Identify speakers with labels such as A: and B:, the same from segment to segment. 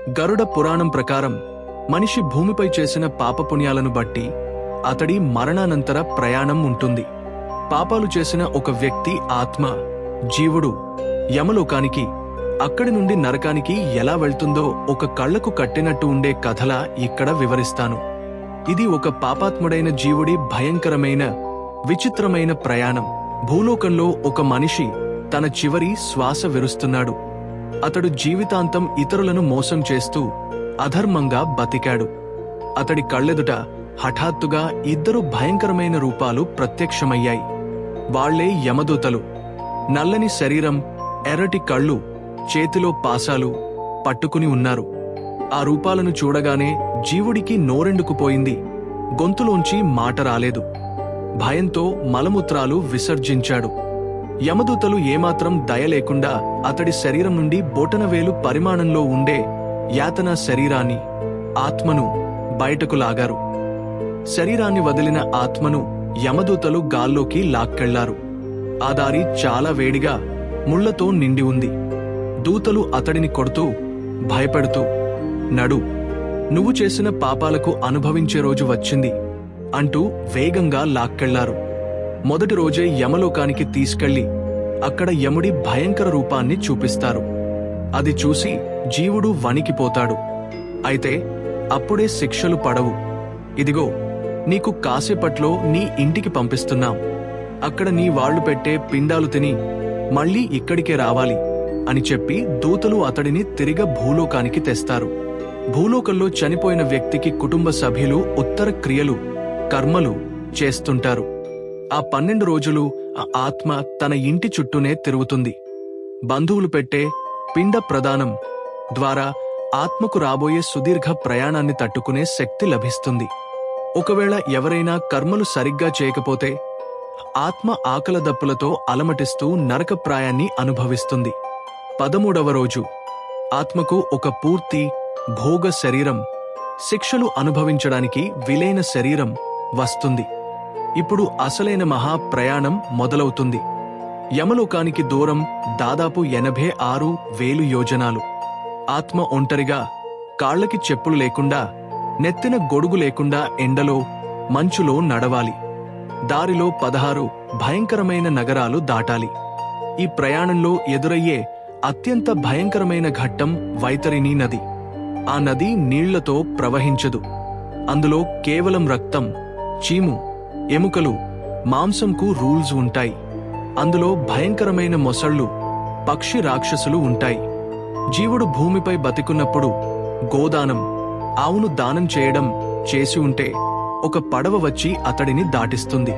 A: గరుడ పురాణం ప్రకారం మనిషి భూమిపై చేసిన పాపపుణ్యాలను బట్టి అతడి మరణానంతర ప్రయాణం ఉంటుంది. పాపాలు చేసిన ఒక వ్యక్తి ఆత్మ, జీవుడు యమలోకానికి, అక్కడి నుండి నరకానికి ఎలా వెళ్తుందో ఒక కళ్లకు కట్టినట్టు ఉండే కథలా ఇక్కడ వివరిస్తాను. ఇది ఒక పాపాత్ముడైన జీవుడి భయంకరమైన, విచిత్రమైన ప్రయాణం. భూలోకంలో ఒక మనిషి తన చివరి శ్వాస విరుస్తున్నాడు. అతడు జీవితాంతం ఇతరులను మోసం చేస్తూ అధర్మంగా బతికాడు. అతడి కళ్ళెదుట హఠాత్తుగా ఇద్దరు భయంకరమైన రూపాలు ప్రత్యక్షమయ్యాయి. వాళ్లే యమదూతలు. నల్లని శరీరం, ఎర్రటి కళ్ళు, చేతిలో పాశాలు పట్టుకుని ఉన్నారు. ఆ రూపాలను చూడగానే జీవుడికి నోరెండుకుపోయింది. గొంతులోంచి మాట రాలేదు. భయంతో మలమూత్రాలు విసర్జించాడు. యమదూతలు ఏమాత్రం దయలేకుండా అతడి శరీరం నుండి బొటనవేలు పరిమాణంలో ఉండే యాతన శరీరాన్ని, ఆత్మను బయటకు లాగారు. శరీరాన్ని వదిలిన ఆత్మను యమదూతలు గాల్లోకి లాక్కెళ్లారు. ఆ దారి చాలా వేడిగా, ముళ్లతో నిండి ఉంది. దూతలు అతడిని కొడుతూ, భయపెడుతూ, "నడు, నువ్వు చేసిన పాపాలకు అనుభవించే రోజు వచ్చింది" అంటూ వేగంగా లాక్కెళ్లారు. మొదటి రోజే యమలోకానికి తీసుకెళ్లి అక్కడ యముడి భయంకర రూపాన్ని చూపిస్తారు. అది చూసి జీవుడు వణికిపోతాడు. అయితే అప్పుడే శిక్షలు పడవు. "ఇదిగో, నీకు కాసేపట్లో నీ ఇంటికి పంపిస్తున్నాం. అక్కడ నీ వాళ్లు పెట్టే పిండాలు తిని మళ్లీ ఇక్కడికే రావాలి" అని చెప్పి దూతలు అతడిని తిరిగ భూలోకానికి తెస్తారు. భూలోకంలో చనిపోయిన వ్యక్తికి కుటుంబ సభ్యులు ఉత్తర క్రియలు, కర్మలు చేస్తుంటారు. ఆ 12 రోజులు ఆ ఆత్మ తన ఇంటి చుట్టూనే తిరుగుతుంది. బంధువులు పెట్టే పిండ ప్రదానం ద్వారా ఆత్మకు రాబోయే సుదీర్ఘ ప్రయాణాన్ని తట్టుకునే శక్తి లభిస్తుంది. ఒకవేళ ఎవరైనా కర్మలు సరిగ్గా చేయకపోతే ఆత్మ ఆకలదప్పులతో అలమటిస్తూ నరకప్రాయాన్ని అనుభవిస్తుంది. 13వ రోజు ఆత్మకు ఒక పూర్తి భోగ శరీరం, శిక్షలు అనుభవించడానికి వీలైన శరీరం వస్తుంది. ఇప్పుడు అసలైన మహాప్రయాణం మొదలవుతుంది. యమలోకానికి దూరం దాదాపు 86,000 యోజనాలు. ఆత్మ ఒంటరిగా, కాళ్లకి చెప్పులు లేకుండా, నెత్తిన గొడుగు లేకుండా ఎండలో, మంచులో నడవాలి. దారిలో 16 భయంకరమైన నగరాలు దాటాలి. ఈ ప్రయాణంలో ఎదురయ్యే అత్యంత భయంకరమైన ఘట్టం వైతరిణి నది. ఆ నది నీళ్లతో ప్రవహించదు. అందులో కేవలం రక్తం, చీము, ఎముకలు, మాంసంకు రూల్స్ ఉంటాయి. అందులో భయంకరమైన మొసళ్ళు, పక్షి రాక్షసులు ఉంటాయి. జీవుడు భూమిపై బతికున్నప్పుడు గోదానం, ఆవును దానం చేయడం చేసి ఉంటే ఒక పడవ వచ్చి అతడిని దాటిస్తుంది.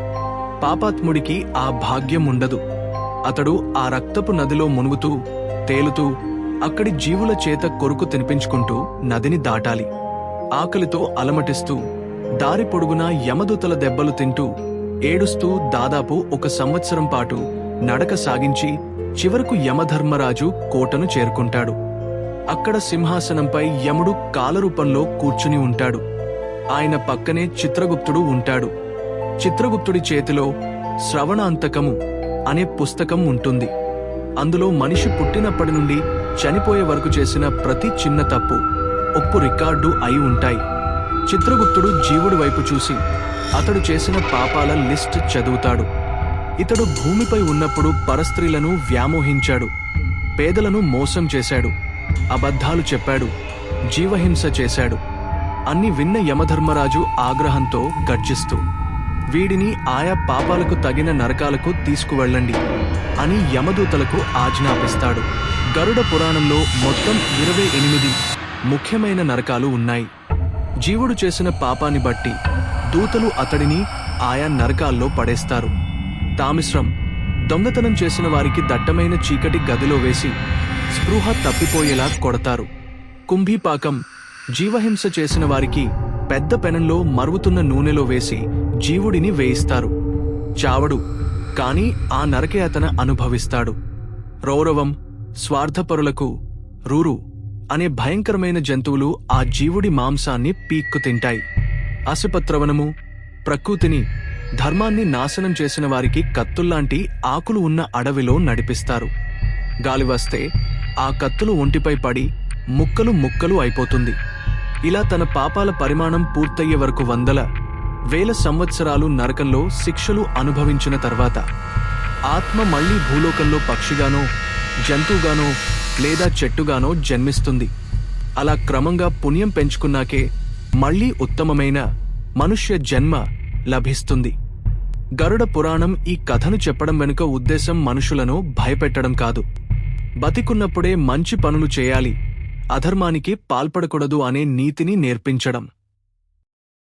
A: పాపాత్ముడికి ఆ భాగ్యం ఉండదు. అతడు ఆ రక్తపు నదిలో మునుగుతూ, తేలుతూ, అక్కడి జీవుల చేత కొరుకు తినిపించుకుంటూ నదిని దాటాలి. ఆకలితో అలమటిస్తూ, దారి పొడుగునా యమదూతల దెబ్బలు తింటూ, ఏడుస్తూ దాదాపు 1 సంవత్సరం పాటు నడక సాగించి చివరకు యమధర్మరాజు కోటను చేరుకుంటాడు. అక్కడ సింహాసనంపై యముడు కాలరూపంలో కూర్చుని ఉంటాడు. ఆయన పక్కనే చిత్రగుప్తుడు ఉంటాడు. చిత్రగుప్తుడి చేతిలో శ్రవణాంతకము అనే పుస్తకం ఉంటుంది. అందులో మనిషి పుట్టినప్పటి నుండి చనిపోయే వరకు చేసిన ప్రతి చిన్న తప్పు, ఒప్పు రికార్డు అయి ఉంటాయి. చిత్రగుప్తుడు జీవుడి వైపు చూసి అతడు చేసిన పాపాల లిస్ట్ చదువుతాడు. ఇతడు భూమిపై ఉన్నప్పుడు పరస్త్రీలను వ్యామోహించాడు, పేదలను మోసం చేశాడు, అబద్ధాలు చెప్పాడు, జీవహింస చేశాడు. అన్ని విన్న యమధర్మరాజు ఆగ్రహంతో గర్జిస్తూ, "వీడిని ఆయా పాపాలకు తగిన నరకాలకు తీసుకువెళ్ళండి" అని యమదూతలకు ఆజ్ఞాపిస్తాడు. గరుడ పురాణంలో మొత్తం 28 ముఖ్యమైన నరకాలు ఉన్నాయి. జీవుడు చేసిన పాపాన్ని బట్టి దూతలు అతడిని ఆయా నరకాల్లో పడేస్తారు. తామిశ్రం, దొంగతనం చేసిన వారికి దట్టమైన చీకటి గదిలో వేసి స్పృహ తప్పిపోయేలా కొడతారు. కుంభీపాకం, జీవహింస చేసిన వారికి పెద్ద పెనంలో మరుగుతున్న నూనెలో వేసి జీవుడిని వేయిస్తారు. చావడు, కాని ఆ నరకయాతన అనుభవిస్తాడు. రౌరవం, స్వార్థపరులకు రూరు అనే భయంకరమైన జంతువులు ఆ జీవుడి మాంసాన్ని పీక్కు తింటాయి. అసిపత్రవనము, ప్రకృతిని, ధర్మాన్ని నాశనం చేసిన వారికి కత్తుల్లాంటి ఆకులు ఉన్న అడవిలో నడిపిస్తారు. గాలి వస్తే ఆ కత్తులు ఒంటిపై పడి ముక్కలు ముక్కలు అయిపోతుంది. ఇలా తన పాపాల పరిమాణం పూర్తయ్యే వరకు వందల వేల సంవత్సరాలు నరకంలో శిక్షలు అనుభవించిన తర్వాత ఆత్మ మళ్లీ భూలోకంలో పక్షిగానో జంతువుగానో లేదా చెట్టుగానో జన్మిస్తుంది. అలా క్రమంగా పుణ్యం పెంచుకున్నాకే మళ్లీ ఉత్తమమైన మనుష్య జన్మ లభిస్తుంది. గరుడ పురాణం ఈ కథను చెప్పడం వెనుక ఉద్దేశం మనుషులను భయపెట్టడం కాదు, బతికున్నప్పుడే మంచి పనులు చేయాలి, అధర్మానికి పాల్పడకూడదు అనే నీతిని నేర్పించడం.